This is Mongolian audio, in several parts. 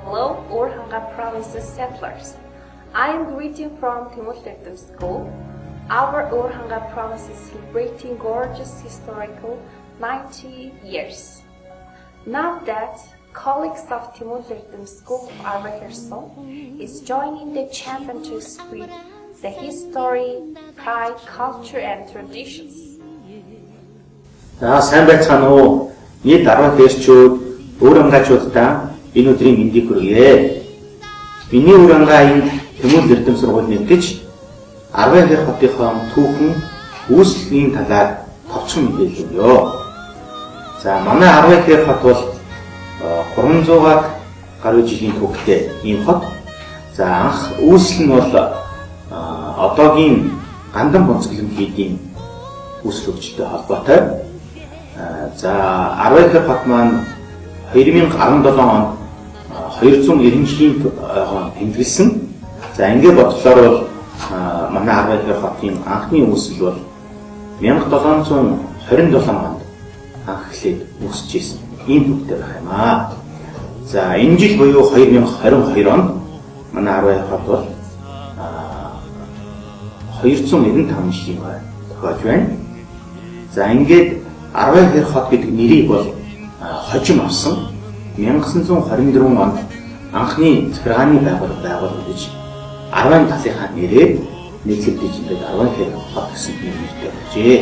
Hello, Orhanga Province's settlers. I am greeting from Timur Erdem School. Our Orhanga Province is celebrating gorgeous historical 90 years. Now that colleagues of Timur Erdem School of Arva Kherson is joining the champion to spread the history, pride, culture and traditions. сайн байцгаана уу? Нийт 10 дээрчүүд Орхангачуудаа энэ өдрийн мэндийг хүргье. Миний Орхангаа энд Timur Erdem сургууль нэгдэж Арва Хэр хотынхоо түүхэн үүслийн талаар товчхон мэдээлэл өгье. За манай Арва Хэр хот бол 300-аад гаруй жилийн түүхтэй ийм хот. За анх үүсэл нь бол одоогийн Гандан бонцглон хийдийн үүсэл хөгжилтэй холбоотой. За Арва Хэр хот маань 2017 онд 290 жилийн тэмдэглэсэн. За ингээд бодлоор бол манай Арва Хэр хотын анхны үүсэл бол 1727 онд анх эхлээд үүсэж ирсэн. Ийм түүхтэй байх юм аа. За энэ жил буюу 2022 онд манай Арва Хэр хот бол 295 жилийн тохиолж байна. За ингээд Арва Хэр хот гэдэг нэрийг бол хожим авсан 1924 онд анхны захиргааны байгууллага гэж Арван талынхаа нэрээр нийтлэгдэж ингээд Арва Хэр хот гэсэн нэртэй болжээ.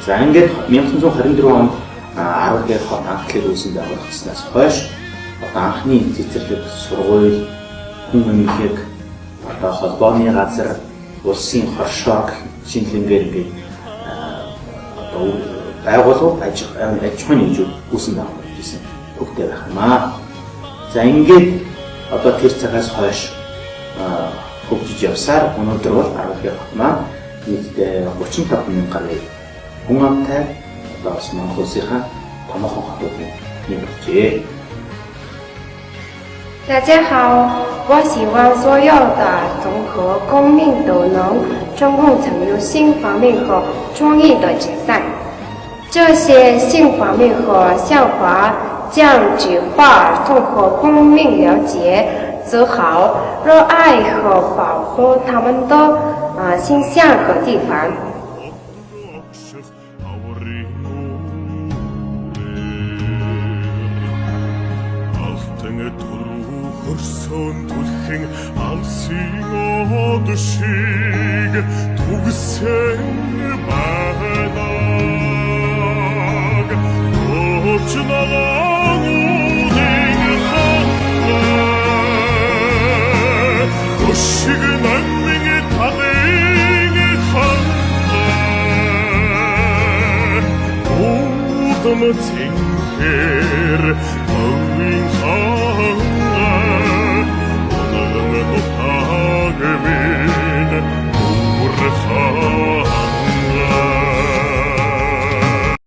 За ингээд 1924 онд Арва Хэр хот анхлыг үүсэн байгуулагдсанаас хойш одоо анхны цэцэрлэг сургууль, хүн эмнэлэг, одоо холбооны газар, улсын хоршоо шинжилгээгээр ингээд одоо байгууллага аж ахуйн нэгжүүд үүсэн байгуулагдсан төгтэй байх юм аа. За ингээд одоо тэр цагаас хойш хөгжиж явсаар өнөөдөр бол Арва Хэр хот маань нийтдээ 35 мянган гаруй хүн амтай одоо Монгол улсынхаа томоохон хотуудын нэг болжээ. 大家好，我希望所有的综合公民都能充分参与新方面和创意的竞赛。这些新方面和想法将激发综合公民了解、自豪、热爱和保护他们的形象和地方。 Хөрсөн түлхэн алсын одшиг түгсэн байнаг очнолон үдийн ханаа өшиг наммиг тагыг ханаа удам цэнхэр